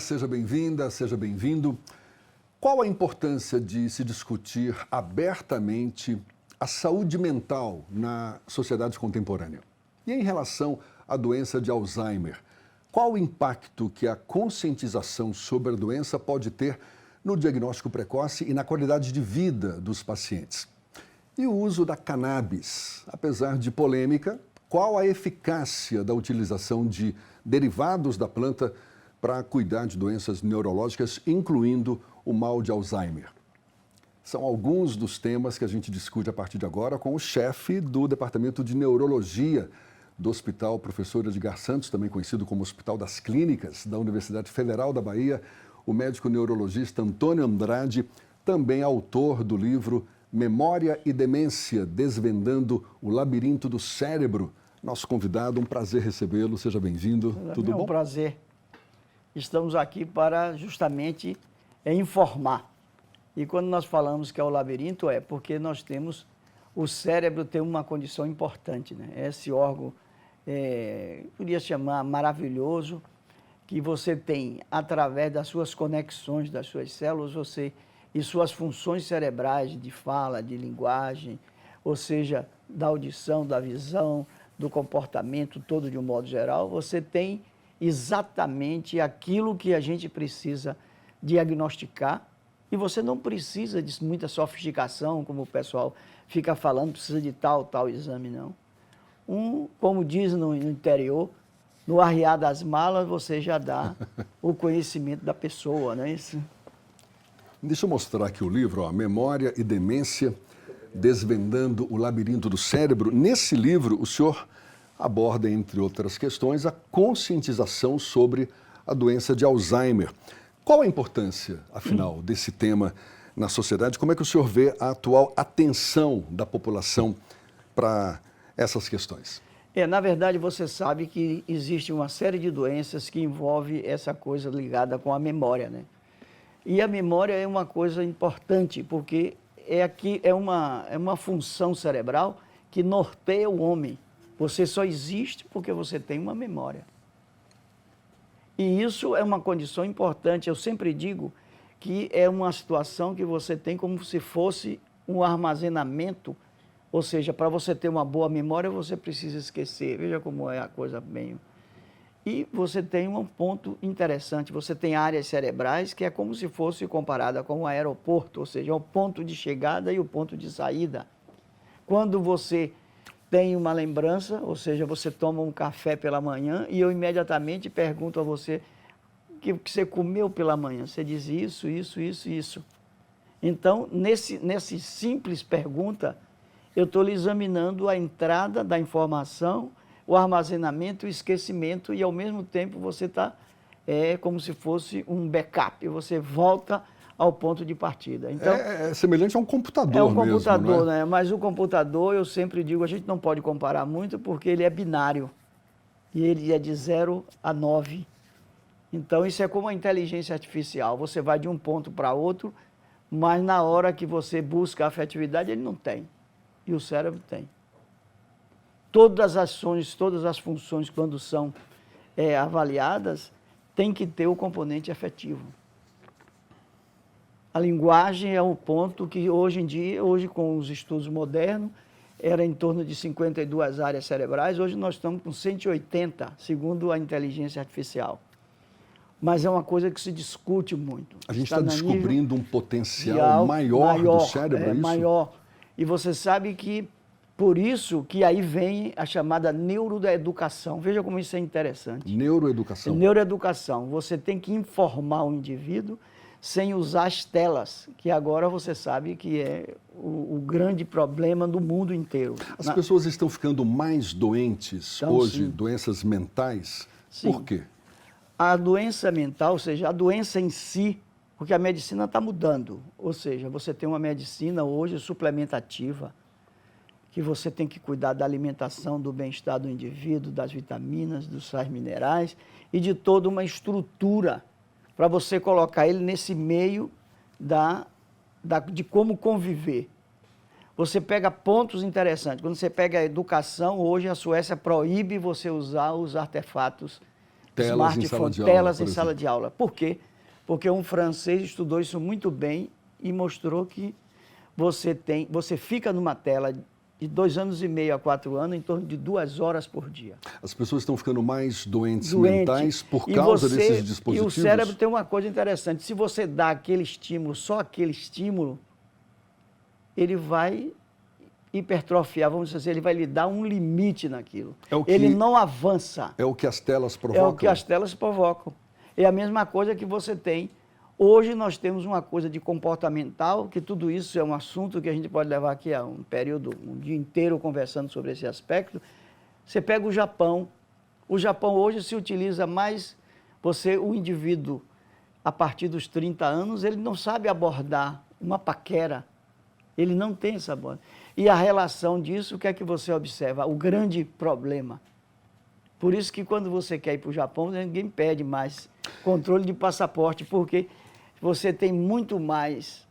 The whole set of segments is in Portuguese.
seja bem-vinda, seja bem-vindo. Qual a importância de se discutir abertamente a saúde mental na sociedade contemporânea? E em relação à doença de Alzheimer, qual o impacto que a conscientização sobre a doença pode ter no diagnóstico precoce e na qualidade de vida dos pacientes? E o uso da cannabis, apesar de polêmica, qual a eficácia da utilização de derivados da planta para cuidar de doenças neurológicas, incluindo o mal de Alzheimer? São alguns dos temas que a gente discute a partir de agora com o chefe do Departamento de Neurologia do Hospital Professor Edgar Santos, também conhecido como Hospital das Clínicas da Universidade Federal da Bahia, o médico neurologista Antônio Andrade, também autor do livro Memória e Demência, Desvendando o Labirinto do Cérebro. Nosso convidado, um prazer recebê-lo, seja bem-vindo. Tudo bom? É um prazer. Estamos aqui para justamente informar. E quando nós falamos que é o labirinto, é porque nós temos, o cérebro tem uma condição importante, né? Esse órgão, podia chamar maravilhoso, que você tem, através das suas conexões, das suas células, e suas funções cerebrais de fala, de linguagem, ou seja, da audição, da visão, do comportamento todo de um modo geral, você tem exatamente aquilo que a gente precisa diagnosticar e você não precisa de muita sofisticação, como o pessoal fica falando, precisa de tal exame, não. Como diz no interior, no arriar das malas você já dá o conhecimento da pessoa, não é isso? Deixa eu mostrar aqui o livro, ó, Memória e Demência, Desvendando o Labirinto do Cérebro. Nesse livro, o senhor aborda, entre outras questões, a conscientização sobre a doença de Alzheimer. Qual a importância, afinal, desse tema na sociedade? Como é que o senhor vê a atual atenção da população para essas questões? Na verdade, você sabe que existe uma série de doenças que envolve essa coisa ligada com a memória, né? E a memória é uma coisa importante, porque é uma função cerebral que norteia o homem. Você só existe porque você tem uma memória. E isso é uma condição importante. Eu sempre digo que é uma situação que você tem como se fosse um armazenamento, ou seja, para você ter uma boa memória, você precisa esquecer. Veja como é a coisa bem. E você tem um ponto interessante, você tem áreas cerebrais que é como se fosse comparada com um aeroporto, ou seja, o ponto de chegada e o ponto de saída. Quando você tem uma lembrança, ou seja, você toma um café pela manhã e eu imediatamente pergunto a você o que você comeu pela manhã. Você diz isso. Então, nesse simples pergunta, eu estou lhe examinando a entrada da informação, o armazenamento, o esquecimento e, ao mesmo tempo, você está como se fosse um backup. Você volta ao ponto de partida. Então, é semelhante a um computador mesmo, é um computador, não é? né? Mas o computador, eu sempre digo, a gente não pode comparar muito porque ele é binário. E ele é de 0 a 9. Então, isso é como a inteligência artificial. Você vai de um ponto para outro, mas na hora que você busca a afetividade, ele não tem. E o cérebro tem. Todas as ações, todas as funções, quando são avaliadas, tem que ter o componente afetivo. A linguagem é um ponto que hoje em dia, com os estudos modernos, era em torno de 52 áreas cerebrais, hoje nós estamos com 180, segundo a inteligência artificial. Mas é uma coisa que se discute muito. A gente está descobrindo um potencial maior do cérebro, é isso? Maior. E você sabe que, por isso, que aí vem a chamada neuroeducação. Veja como isso é interessante. Neuroeducação. Neuroeducação. Você tem que informar o indivíduo sem usar as telas, que agora você sabe que é o grande problema do mundo inteiro. As pessoas estão ficando mais doentes hoje, sim. Doenças mentais. Sim. Por quê? A doença mental, ou seja, a doença em si, porque a medicina está mudando. Ou seja, você tem uma medicina hoje suplementativa, que você tem que cuidar da alimentação, do bem-estar do indivíduo, das vitaminas, dos sais minerais e de toda uma estrutura para você colocar ele nesse meio de como conviver. Você pega pontos interessantes. Quando você pega a educação, hoje a Suécia proíbe você usar os artefatos Telas em sala de aula, telas por em sala exemplo. de aula. Por quê? Porque um francês estudou isso muito bem e mostrou que você fica numa tela de 2 anos e meio a 4 anos, em torno de 2 horas por dia. As pessoas estão ficando mais doentes Doente. mentais por causa desses dispositivos? E o cérebro tem uma coisa interessante. Se você dá aquele estímulo, só aquele estímulo, ele vai hipertrofiar, vamos dizer assim, ele vai lhe dar um limite naquilo. Ele não avança. É o que as telas provocam? É o que as telas provocam. É a mesma coisa que você tem. Hoje nós temos uma coisa de comportamental, que tudo isso é um assunto que a gente pode levar aqui a um período, um dia inteiro conversando sobre esse aspecto. Você pega o Japão. O Japão hoje se utiliza mais, o indivíduo, a partir dos 30 anos, ele não sabe abordar uma paquera. Ele não tem essa abordagem. E a relação disso, o que é que você observa? O grande problema. Por isso que quando você quer ir para o Japão, ninguém pede mais controle de passaporte, porque você tem muito mais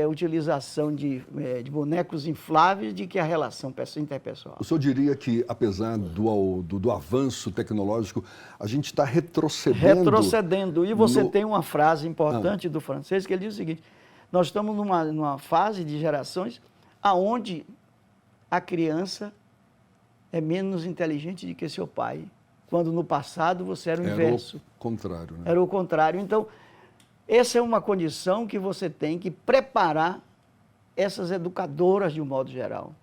utilização de bonecos infláveis do que a relação interpessoal. O senhor diria que, apesar do avanço tecnológico, a gente está retrocedendo? Retrocedendo. E você tem uma frase importante do francês que ele diz o seguinte: nós estamos numa fase de gerações aonde a criança é menos inteligente do que seu pai, quando no passado você era o inverso. Era o contrário, né? Era o contrário. Então, essa é uma condição que você tem que preparar essas educadoras de um modo geral.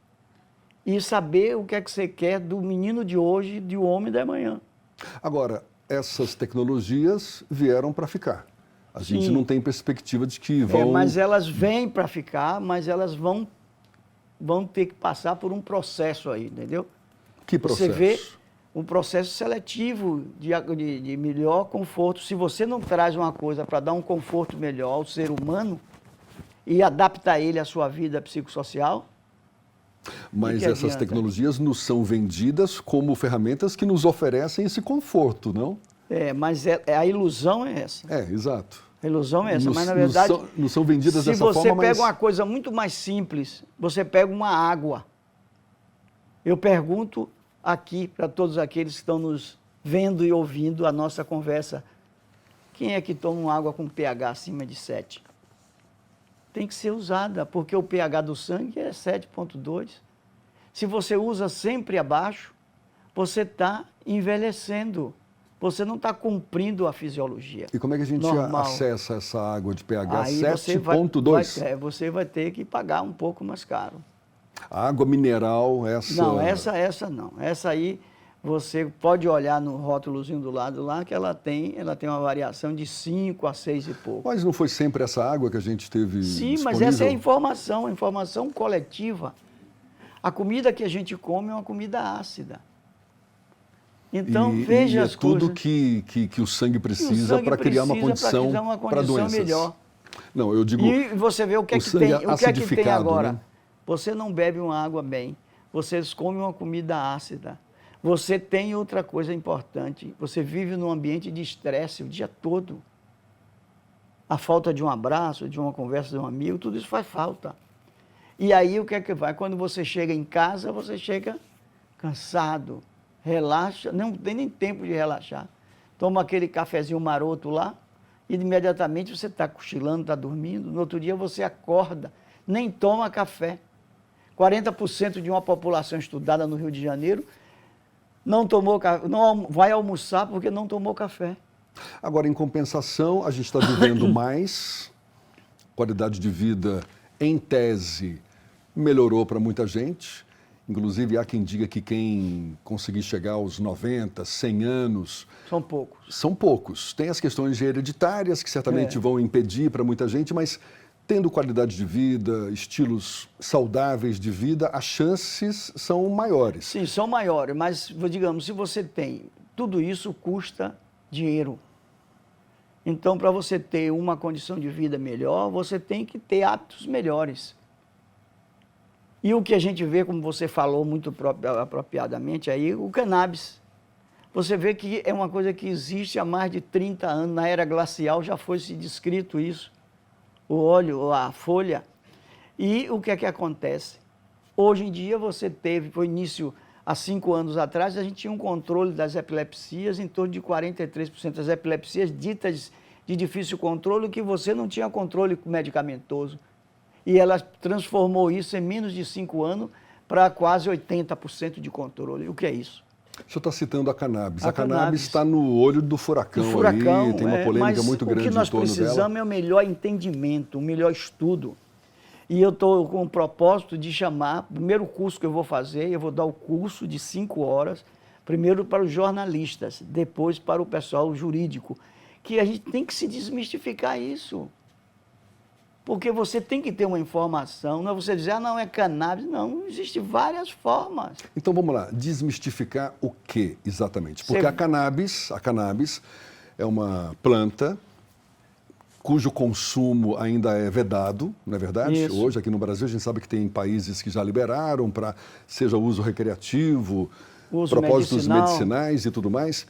E saber o que é que você quer do menino de hoje e do homem da manhã. Agora, essas tecnologias vieram para ficar. A gente Sim. não tem perspectiva de que vão... mas elas vêm para ficar, mas elas vão ter que passar por um processo aí, entendeu? Que processo? Você vê um processo seletivo de melhor conforto. Se você não traz uma coisa para dar um conforto melhor ao ser humano e adaptar ele à sua vida psicossocial... Mas essas tecnologias nos são vendidas como ferramentas que nos oferecem esse conforto, não? Mas a ilusão é essa. Exato. A ilusão é essa, mas na verdade... Não são vendidas dessa forma, Se você pega uma coisa muito mais simples, você pega uma água. Eu pergunto aqui para todos aqueles que estão nos vendo e ouvindo a nossa conversa, quem é que toma uma água com pH acima de 7? Tem que ser usada, porque o pH do sangue é 7,2. Se você usa sempre abaixo, você está envelhecendo. Você não está cumprindo a fisiologia. E como é que a gente acessa essa água de pH 7,2? Você vai ter que pagar um pouco mais caro. A água mineral, essa... Não, essa não. Essa aí, você pode olhar no rótulozinho do lado lá, que ela tem uma variação de 5 a 6 e pouco. Mas não foi sempre essa água que a gente teve Sim, disponível? mas essa é a informação coletiva. A comida que a gente come é uma comida ácida. Então, veja as coisas. Tudo que o sangue precisa para criar uma condição para doenças. Melhor. Não, eu digo... E você vê o que é que tem, o que é que tem agora. Né? Você não bebe uma água bem, você come uma comida ácida. Você tem outra coisa importante, você vive num ambiente de estresse o dia todo. A falta de um abraço, de uma conversa de um amigo, tudo isso faz falta. E aí o que é que vai? Quando você chega em casa, você chega cansado, relaxa, não tem nem tempo de relaxar. Toma aquele cafezinho maroto lá, e imediatamente você está cochilando, está dormindo, no outro dia você acorda, nem toma café. 40% de uma população estudada no Rio de Janeiro não vai almoçar porque não tomou café. Agora, em compensação, a gente está vivendo mais, qualidade de vida, em tese, melhorou para muita gente. Inclusive, há quem diga que quem conseguir chegar aos 90, 100 anos... São poucos. São poucos. Tem as questões hereditárias que certamente vão impedir para muita gente, mas tendo qualidade de vida, estilos saudáveis de vida, as chances são maiores. Sim, são maiores, mas, digamos, se você tem... Tudo isso custa dinheiro. Então, para você ter uma condição de vida melhor, você tem que ter hábitos melhores. E o que a gente vê, como você falou muito apropriadamente aí, o cannabis. Você vê que é uma coisa que existe há mais de 30 anos, na era glacial já foi se descrito isso, o óleo, a folha. E o que é que acontece? Hoje em dia você teve, foi início há 5 anos atrás, a gente tinha um controle das epilepsias em torno de 43% das epilepsias ditas de difícil controle, que você não tinha controle medicamentoso. E ela transformou isso em menos de 5 anos para quase 80% de controle. O que é isso? O senhor está citando a cannabis. A A cannabis cannabis está no olho do furacão, aí, tem uma polêmica muito grande em torno dela. Mas o que nós precisamos é o melhor entendimento, o melhor estudo. E eu estou com o propósito de chamar, o primeiro curso que eu vou fazer, eu vou dar o curso de 5 horas, primeiro para os jornalistas, depois para o pessoal jurídico, que a gente tem que se desmistificar isso. Porque você tem que ter uma informação, não é você dizer, não, é cannabis. Não, existem várias formas. Então vamos lá, desmistificar o que exatamente? Porque a cannabis é uma planta cujo consumo ainda é vedado, não é verdade? Isso. Hoje aqui no Brasil a gente sabe que tem países que já liberaram para seja uso recreativo, propósitos medicinais e tudo mais.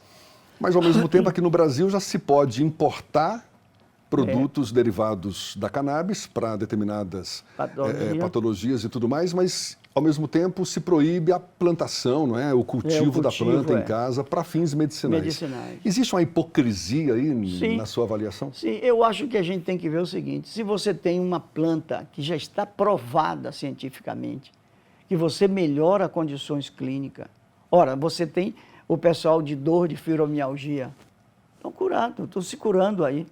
Mas ao mesmo tempo aqui no Brasil já se pode importar produtos derivados da cannabis para determinadas patologias e tudo mais, mas ao mesmo tempo se proíbe a plantação, não é? O cultivo da planta em casa para fins medicinais. Existe uma hipocrisia aí na sua avaliação? Sim, eu acho que a gente tem que ver o seguinte, se você tem uma planta que já está provada cientificamente, que você melhora condições clínicas, ora, você tem o pessoal de dor de fibromialgia, estão curando, estão se curando aí.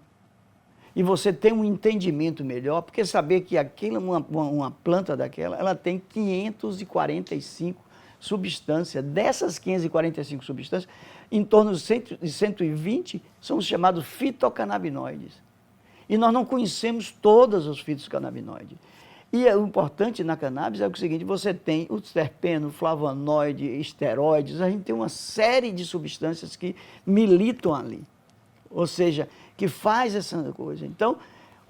E você tem um entendimento melhor, porque saber que uma planta daquela, ela tem 545 substâncias. Dessas 545 substâncias, em torno de 120 são os chamados fitocannabinoides. E nós não conhecemos todos os fitocannabinoides. E o importante na cannabis é o seguinte, você tem o terpeno, flavonoide, esteroides, a gente tem uma série de substâncias que militam ali. Ou seja, que faz essa coisa. Então,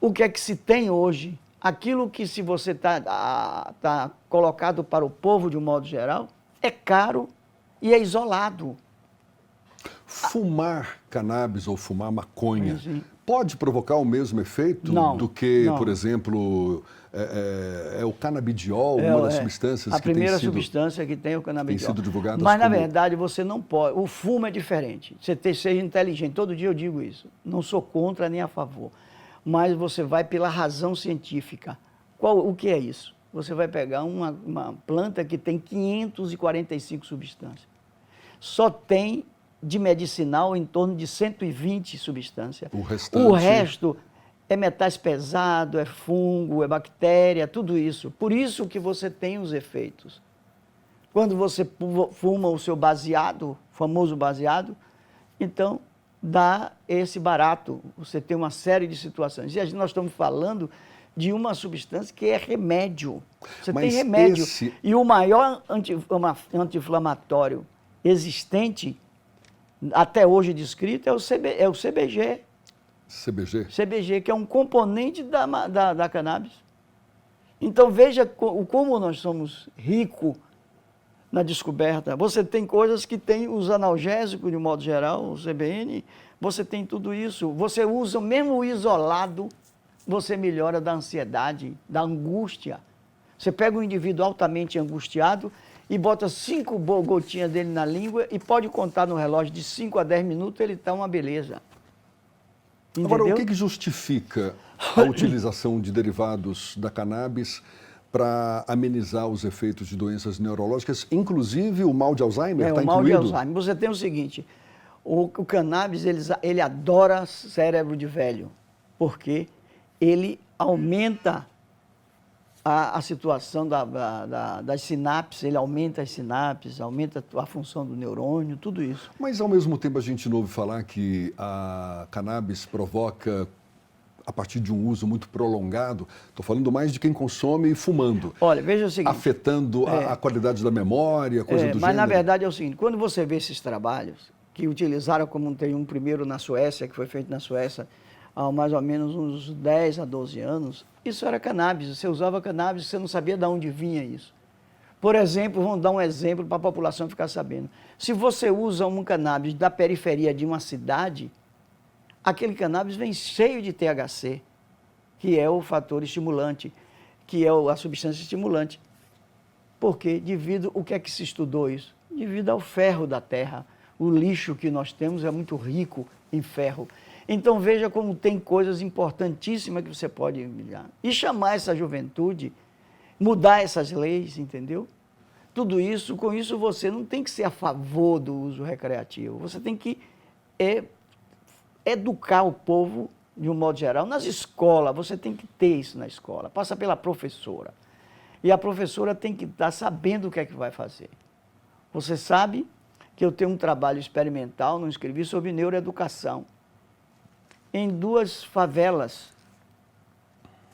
o que é que se tem hoje? Aquilo que se você tá colocado para o povo de um modo geral, é caro e é isolado. Fumar cannabis ou fumar maconha pode provocar o mesmo efeito do que, por exemplo, o canabidiol, uma das substâncias que tem sido... A primeira substância que tem é o canabidiol. Tem sido divulgada. Mas, na verdade, você não pode... O fumo é diferente. Você seja inteligente. Todo dia eu digo isso. Não sou contra nem a favor. Mas você vai pela razão científica. O que é isso? Você vai pegar uma planta que tem 545 substâncias. Só tem de medicinal em torno de 120 substâncias. O resto é metais pesados, é fungo, é bactéria, tudo isso. Por isso que você tem os efeitos. Quando você fuma o seu baseado, famoso baseado, então dá esse barato. Você tem uma série de situações. E nós estamos falando de uma substância que é remédio. Você tem remédio. E o maior anti-inflamatório existente, até hoje descrito, é o CBG. CBG, que é um componente da cannabis. Então, veja como nós somos ricos na descoberta. Você tem coisas que tem os analgésicos, de modo geral, o CBN, você tem tudo isso. Você usa, mesmo isolado, você melhora da ansiedade, da angústia. Você pega um indivíduo altamente angustiado e bota 5 gotinhas dele na língua e pode contar no relógio de 5 a 10 minutos, ele está uma beleza. Entendeu? Agora, o que justifica a utilização de derivados da cannabis para amenizar os efeitos de doenças neurológicas, inclusive o mal de Alzheimer está incluído? O mal de Alzheimer. Você tem o seguinte, o cannabis ele adora cérebro de velho, porque ele aumenta a situação das sinapses, ele aumenta as sinapses, aumenta a função do neurônio, tudo isso. Mas, ao mesmo tempo, a gente não ouve falar que a cannabis provoca, a partir de um uso muito prolongado, estou falando mais de quem consome fumando. Olha, veja o seguinte... Afetando a qualidade da memória, coisa do gênero. Mas, na verdade, é o seguinte, quando você vê esses trabalhos, que utilizaram, como tem um primeiro na Suécia, que foi feito na Suécia, há mais ou menos uns 10 a 12 anos, isso era cannabis. Você usava cannabis, você não sabia de onde vinha isso. Por exemplo, vamos dar um exemplo para a população ficar sabendo. Se você usa um cannabis da periferia de uma cidade, aquele cannabis vem cheio de THC, que é o fator estimulante, que é a substância estimulante. Por quê? Devido ao que é que se estudou isso? devido ao ferro da terra. O lixo que nós temos é muito rico em ferro. Então veja como tem coisas importantíssimas que você pode enviar. E chamar essa juventude, mudar essas leis, entendeu? Tudo isso, com isso você não tem que ser a favor do uso recreativo. Você tem que educar o povo de um modo geral. Nas escolas, você tem que ter isso na escola. Passa pela professora. E a professora tem que estar sabendo o que é que vai fazer. Você sabe que eu tenho um trabalho experimental, não escrevi, sobre neuroeducação, em 2 favelas.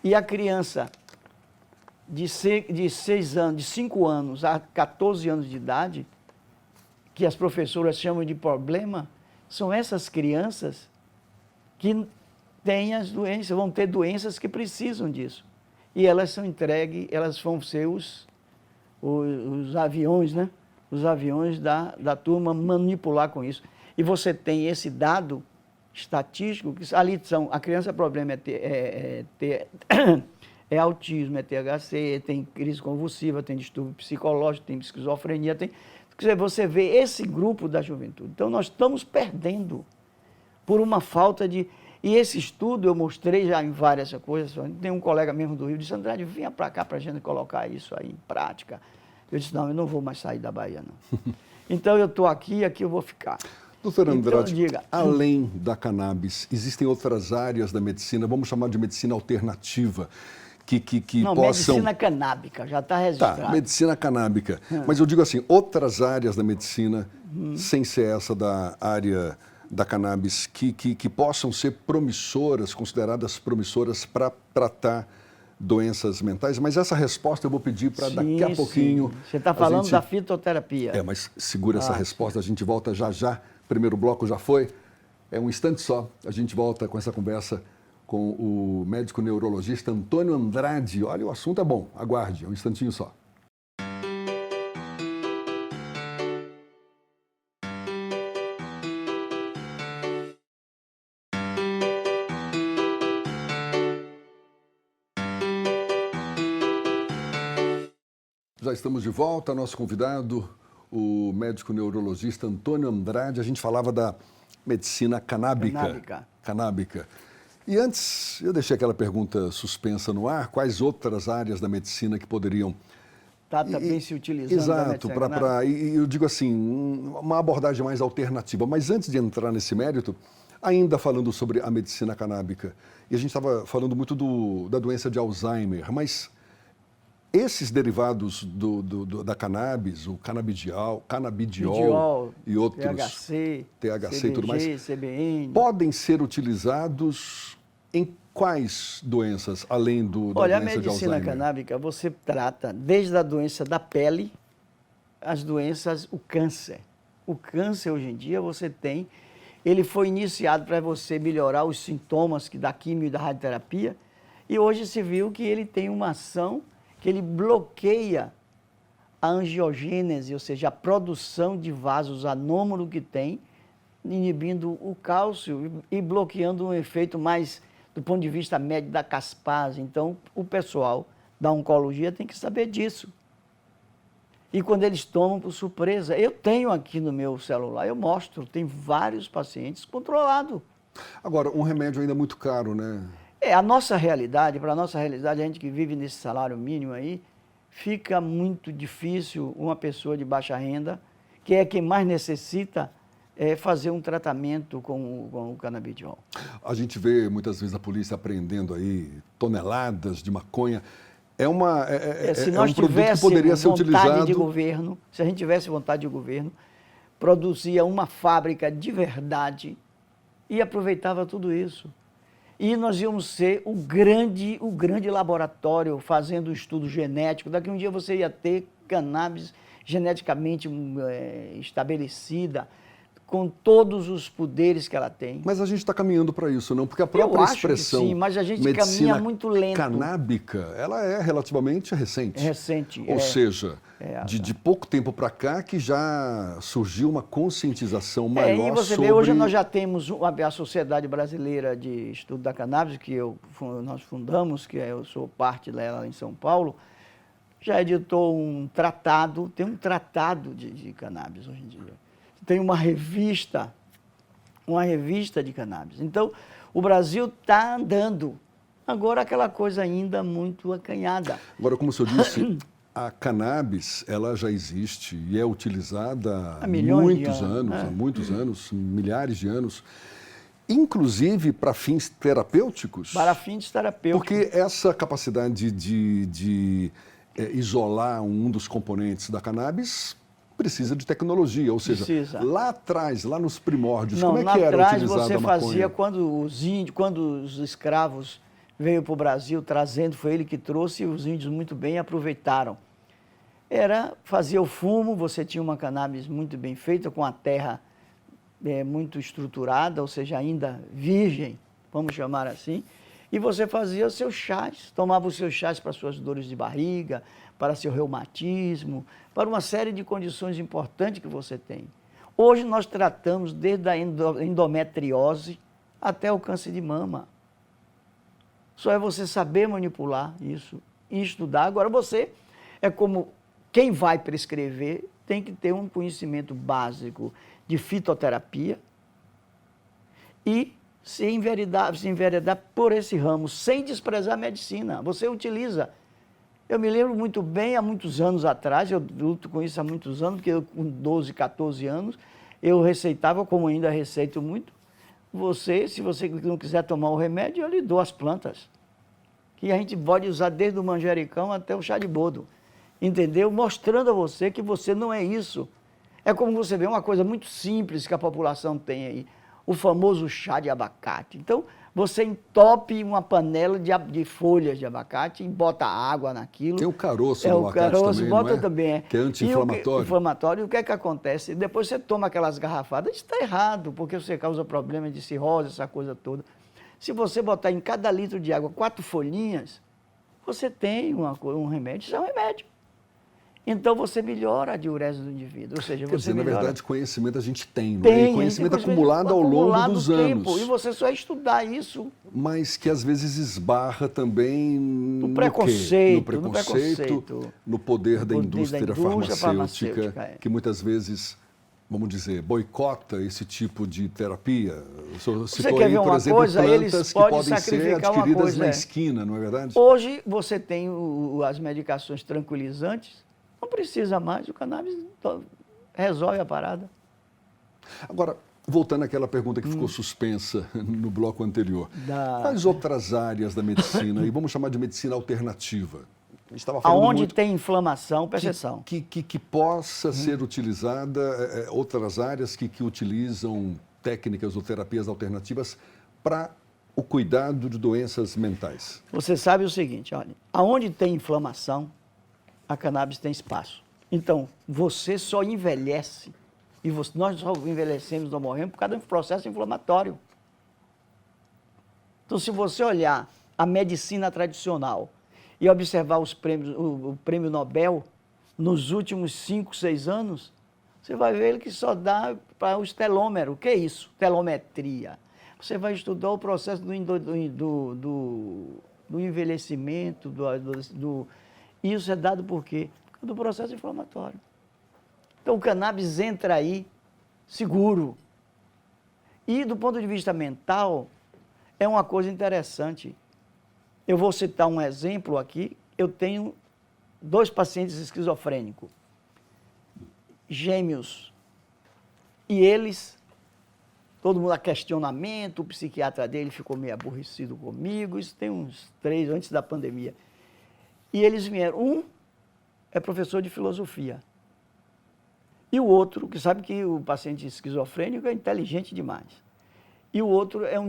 E a criança de 5 anos a 14 anos de idade, que as professoras chamam de problema, são essas crianças que têm as doenças, vão ter doenças que precisam disso. E elas são entregues, elas vão ser os aviões, né? Os aviões da turma manipular com isso. E você tem esse dado estatístico, que ali são, a criança problema é autismo, é THC, tem crise convulsiva, tem distúrbio psicológico, tem esquizofrenia, tem... Você vê esse grupo da juventude. Então nós estamos perdendo por uma falta de... E esse estudo eu mostrei já em várias coisas. Tem um colega mesmo do Rio, disse, Andrade, vinha para cá para a gente colocar isso aí em prática. Eu disse, não, eu não vou mais sair da Bahia, não. Então eu estou aqui e aqui eu vou ficar. Doutor Andrade, então, diga, além da cannabis, existem outras áreas da medicina, vamos chamar de medicina alternativa, que não, possam... medicina canábica, já está registrado. Tá, medicina canábica. Mas eu digo assim, outras áreas da medicina, sem ser essa da área da cannabis, que possam ser promissoras, consideradas promissoras para tratar doenças mentais, mas essa resposta eu vou pedir para daqui a pouquinho. Você está falando da fitoterapia. Mas segura essa resposta, a gente volta já já. Primeiro bloco já foi, é um instante só. A gente volta com essa conversa com o médico neurologista Antônio Andrade. Olha, o assunto é bom, aguarde, é um instantinho só. Já estamos de volta, nosso convidado, o médico neurologista Antônio Andrade. A gente falava da medicina canábica. E antes, eu deixei aquela pergunta suspensa no ar, quais outras áreas da medicina que poderiam... Está também se utilizando. Exato, e eu digo assim, uma abordagem mais alternativa. Mas antes de entrar nesse mérito, ainda falando sobre a medicina canábica, e a gente estava falando muito da doença de Alzheimer, mas... Esses derivados da cannabis, o canabidiol e outros, THC e tudo mais, CBN, podem ser utilizados em quais doenças, além da doença de Alzheimer? Olha, a medicina canábica, você trata desde a doença da pele, as doenças, o câncer. O câncer, hoje em dia, ele foi iniciado para você melhorar os sintomas da quimio e da radioterapia, e hoje se viu que ele tem uma ação que ele bloqueia a angiogênese, ou seja, a produção de vasos anômalos que tem, inibindo o cálcio e bloqueando um efeito mais do ponto de vista médio da caspase. Então, o pessoal da oncologia tem que saber disso. E quando eles tomam por surpresa, eu tenho aqui no meu celular, eu mostro, tem vários pacientes controlados. Agora, um remédio ainda muito caro, né? A nossa realidade, para a nossa realidade, a gente que vive nesse salário mínimo aí, fica muito difícil uma pessoa de baixa renda, que é quem mais necessita, fazer um tratamento com o canabidiol. A gente vê muitas vezes a polícia apreendendo aí toneladas de maconha. Se nós um produto que poderia ser utilizado... Se a gente tivesse vontade de governo, produzia uma fábrica de verdade e aproveitava tudo isso. E nós íamos ser o grande laboratório fazendo estudo genético. Daqui um dia você ia ter cannabis geneticamente estabelecida, com todos os poderes que ela tem. Mas a gente está caminhando para isso, não? Porque a própria expressão sim, mas a gente caminha muito lento. Canábica, ela é relativamente recente. Recente. Ou seja, de pouco tempo para cá que já surgiu uma conscientização maior e você vê, hoje nós já temos a Sociedade Brasileira de Estudo da Cannabis, que nós fundamos, eu sou parte dela em São Paulo, já editou um tratado, tem um tratado de cannabis hoje em dia. Tem uma revista de cannabis. Então, o Brasil está andando. Agora, aquela coisa ainda muito acanhada. Agora, como o senhor disse, a cannabis, ela já existe e é utilizada há muitos anos, há muitos anos, milhares de anos, inclusive para fins terapêuticos. Para fins terapêuticos. Porque essa capacidade de isolar um dos componentes da cannabis precisa de tecnologia, ou seja, lá atrás, lá nos primórdios, como é que era utilizada a maconha? Lá atrás você fazia quando os escravos veio para o Brasil trazendo, foi ele que trouxe e os índios muito bem aproveitaram. Fazia o fumo, você tinha uma cannabis muito bem feita, com a terra muito estruturada, ou seja, ainda virgem, vamos chamar assim, e você fazia os seus chás, tomava os seus chás para suas dores de barriga, para seu reumatismo, para uma série de condições importantes que você tem. Hoje nós tratamos desde a endometriose até o câncer de mama. Só é você saber manipular isso e estudar. Agora você é como quem vai prescrever tem que ter um conhecimento básico de fitoterapia e se enveredar por esse ramo, sem desprezar a medicina. Você utiliza. Eu me lembro muito bem, há muitos anos atrás, eu luto com isso há muitos anos, porque eu, com 12, 14 anos, eu receitava, como ainda receito muito, se você não quiser tomar o remédio, eu lhe dou as plantas. Que a gente pode usar desde o manjericão até o chá de boldo. Entendeu? Mostrando a você que você não é isso. É como você vê uma coisa muito simples que a população tem aí, o famoso chá de abacate. Então, você entope uma panela de folhas de abacate e bota água naquilo. Tem o caroço do abacate também, bota não é? também. Que é anti-inflamatório. Inflamatório. E o que é que acontece? Depois você toma aquelas garrafadas, isso está errado, porque você causa problema de cirrose, essa coisa toda. Se você botar em cada litro de água 4 folhinhas, você tem um remédio, isso é um remédio. Então, você melhora a diurese do indivíduo. Ou seja, Quer dizer, melhora... na verdade, conhecimento a gente tem, não é? E conhecimento acumulado ao longo dos anos. E você só estudar isso. Mas que às vezes esbarra também no preconceito, no poder da indústria farmacêutica, que muitas vezes, vamos dizer, boicota esse tipo de terapia. Você quer ver uma coisa? Eles podem ser adquiridas na esquina, não é verdade? Hoje você tem as medicações tranquilizantes, não precisa mais, o cannabis resolve a parada. Agora, voltando àquela pergunta que ficou suspensa no bloco anterior, quais outras áreas da medicina, e vamos chamar de medicina alternativa? Estava falando aonde muito tem inflamação, presta atenção. Que possa ser utilizada, outras áreas que utilizam técnicas ou terapias alternativas para o cuidado de doenças mentais. Você sabe o seguinte, olha, aonde tem inflamação, a cannabis tem espaço. Então, você só envelhece, e nós só envelhecemos, não morremos, por causa do processo inflamatório. Então, se você olhar a medicina tradicional e observar os prêmios, o prêmio Nobel, nos últimos 5, 6 anos, você vai ver que só dá para o telômero. O que é isso? Telometria. Você vai estudar o processo do envelhecimento, isso é dado por quê? Do processo inflamatório. Então, o cannabis entra aí seguro. E, do ponto de vista mental, é uma coisa interessante. Eu vou citar um exemplo aqui. Eu tenho 2 pacientes esquizofrênicos, gêmeos. E eles, todo mundo a questionamento, o psiquiatra dele ficou meio aborrecido comigo, isso tem uns 3 antes da pandemia. E eles vieram, um é professor de filosofia, e o outro, que sabe que o paciente esquizofrênico é inteligente demais, e o outro era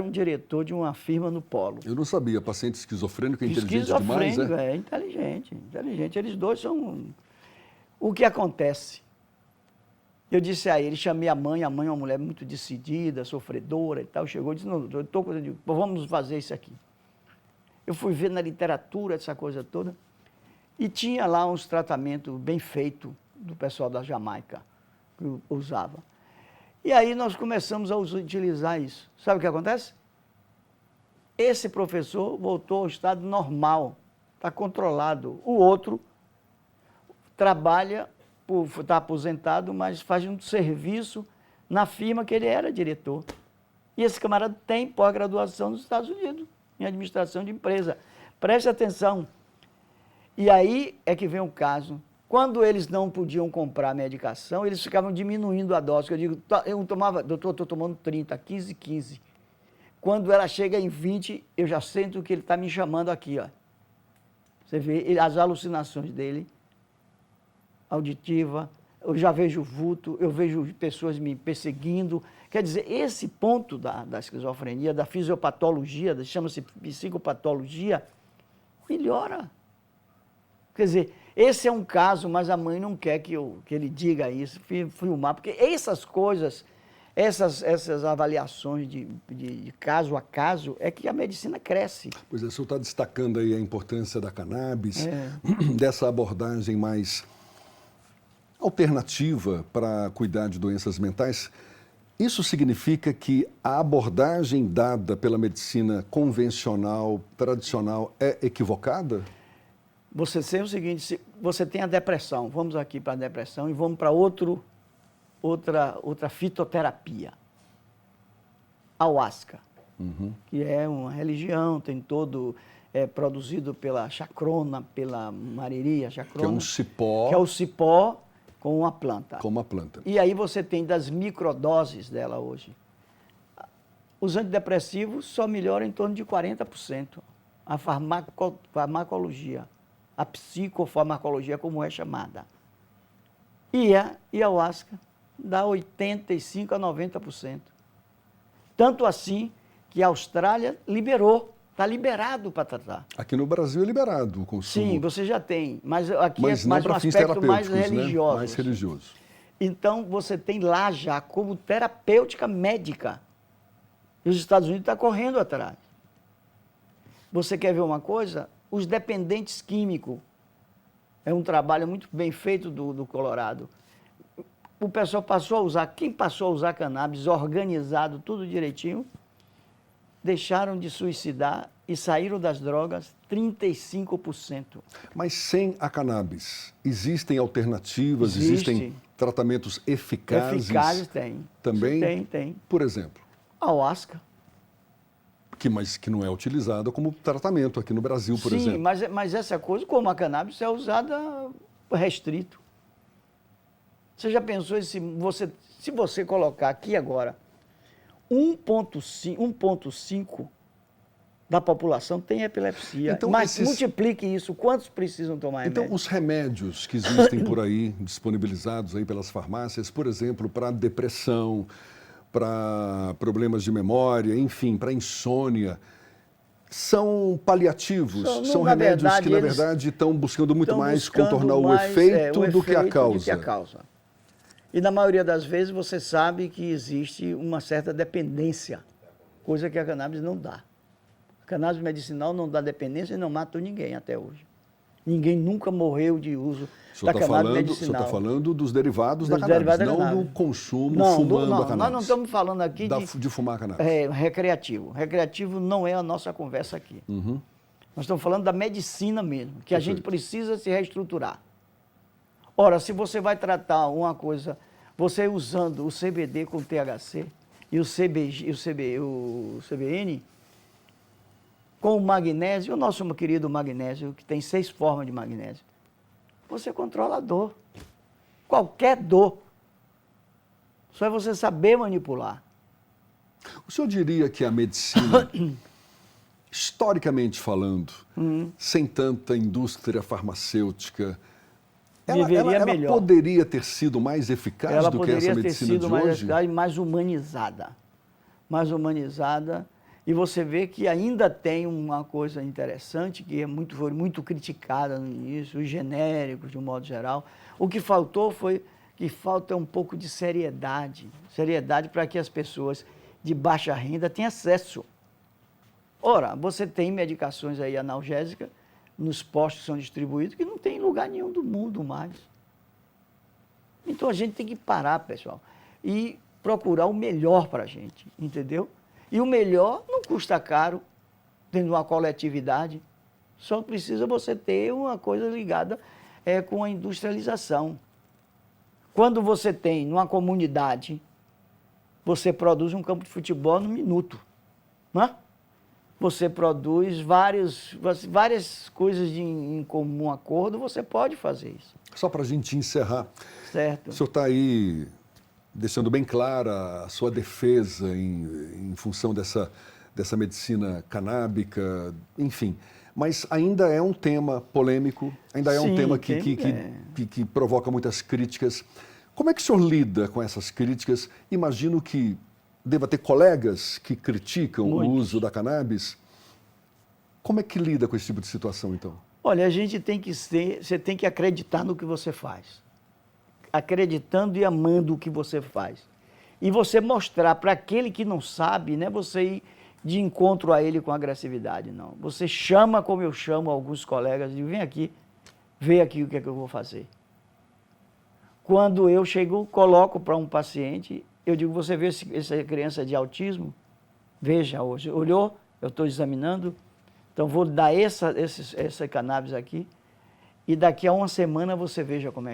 um diretor de uma firma no Polo. Eu não sabia, paciente esquizofrênico é inteligente demais, Esquizofrênico é inteligente, eles dois são... O que acontece? Eu disse a ele, chamei a mãe é uma mulher muito decidida, sofredora e tal, chegou e disse, não, eu digo, vamos fazer isso aqui. Eu fui ver na literatura essa coisa toda e tinha lá uns tratamentos bem feitos do pessoal da Jamaica, que usava. E aí nós começamos a utilizar isso. Sabe o que acontece? Esse professor voltou ao estado normal, está controlado. O outro trabalha, está aposentado, mas faz um serviço na firma que ele era diretor. E esse camarada tem pós-graduação nos Estados Unidos, em administração de empresa. Preste atenção. E aí é que vem o caso. Quando eles não podiam comprar medicação, eles ficavam diminuindo a dose. Eu digo, eu tomava, doutor, estou tomando 30, 15, 15. Quando ela chega em 20, eu já sinto que ele está me chamando aqui, ó. Você vê as alucinações dele, auditiva, eu já vejo vulto, eu vejo pessoas me perseguindo. Quer dizer, esse ponto da esquizofrenia, da fisiopatologia, chama-se psicopatologia, melhora. Quer dizer, esse é um caso, mas a mãe não quer que ele diga isso, filmar, porque essas coisas, essas avaliações de caso a caso, é que a medicina cresce. Pois é, o senhor está destacando aí a importância da cannabis, dessa abordagem mais alternativa para cuidar de doenças mentais. Isso significa que a abordagem dada pela medicina convencional, tradicional, é equivocada? Você tem o seguinte, você tem a depressão, vamos aqui para a depressão e vamos para outra fitoterapia. Ayahuasca, que é uma religião, tem todo, produzido pela chacrona, pela mariria, chacrona. Que é um cipó. Que é o cipó com uma planta. Com uma planta. E aí você tem das microdoses dela hoje. Os antidepressivos só melhoram em torno de 40%. A farmacologia, a psicofarmacologia, como é chamada. E a ayahuasca dá 85% a 90%. Tanto assim que a Austrália liberou, está liberado para tratar. Aqui no Brasil é liberado o consumo. Sim, você já tem, mas aqui mas é mais um aspecto mais religioso. Né? Mais religioso. Então, você tem lá já como terapêutica médica. E os Estados Unidos estão correndo atrás. Você quer ver uma coisa? Os dependentes químicos. É um trabalho muito bem feito do Colorado. O pessoal passou a usar, quem passou a usar cannabis organizado, tudo direitinho, deixaram de suicidar e saíram das drogas 35%. Mas sem a cannabis, existem alternativas, existem tratamentos eficazes? Eficazes tem. Também? Tem. Por exemplo? A ayahuasca. Mas que não é utilizada como tratamento aqui no Brasil, por exemplo. Sim, mas essa coisa, como a cannabis, é usada restrito. Você já pensou se você colocar aqui agora 1,5 da população tem epilepsia, então, mas multiplique isso, quantos precisam tomar remédio? Então, os remédios que existem por aí, disponibilizados aí pelas farmácias, por exemplo, para depressão, para problemas de memória, enfim, para insônia, são paliativos, são remédios que, na verdade, estão buscando muito mais contornar o efeito do que a causa. E, na maioria das vezes, você sabe que existe uma certa dependência, coisa que a cannabis não dá. A cannabis medicinal não dá dependência e não mata ninguém até hoje. Ninguém nunca morreu de uso da cannabis medicinal. O senhor está falando dos derivados da cannabis, não do consumo fumando a cannabis. Nós não estamos falando aqui de fumar cannabis. Recreativo. Recreativo não é a nossa conversa aqui. Nós estamos falando da medicina mesmo, que a gente precisa se reestruturar. Ora, se você vai tratar uma coisa, você usando o CBD com THC e o CBN, com o magnésio, o nosso querido magnésio, que tem 6 formas de magnésio, você controla a dor. Qualquer dor. Só é você saber manipular. O senhor diria que a medicina, historicamente falando, sem tanta indústria farmacêutica, ela poderia ter sido mais eficaz do que essa medicina de hoje? Ela poderia ter sido mais humanizada. Mais humanizada. E você vê que ainda tem uma coisa interessante, que foi muito criticada no início, os genéricos, de um modo geral. O que faltou foi que falta um pouco de seriedade. Seriedade para que as pessoas de baixa renda tenham acesso. Ora, você tem medicações aí analgésicas nos postos que são distribuídos que não tem em lugar nenhum do mundo mais. Então a gente tem que parar, pessoal, e procurar o melhor para a gente, entendeu? E o melhor não custa caro, tendo uma coletividade. Só precisa você ter uma coisa ligada com a industrialização. Quando você tem, numa comunidade, você produz um campo de futebol no minuto, né? Você produz várias coisas em comum acordo, você pode fazer isso. Só para a gente encerrar, Certo. o senhor está aí deixando bem clara a sua defesa em função dessa medicina canábica, enfim. Mas ainda é um tema polêmico, ainda é um Sim, tema que provoca muitas críticas. Como é que o senhor lida com essas críticas? Imagino que deva ter colegas que criticam o uso da cannabis. Como é que lida com esse tipo de situação, então? Olha, você tem que acreditar no que você faz. Acreditando e amando o que você faz. E você mostrar para aquele que não sabe, não é você ir de encontro a ele com agressividade, não. Você chama, como eu chamo alguns colegas, e digo, vem aqui, vê aqui o que é que eu vou fazer. Quando eu chego, coloco para um paciente, eu digo, você vê essa criança de autismo? Veja hoje, olhou, eu estou examinando, então vou dar essa cannabis aqui, e daqui a uma semana você veja como é.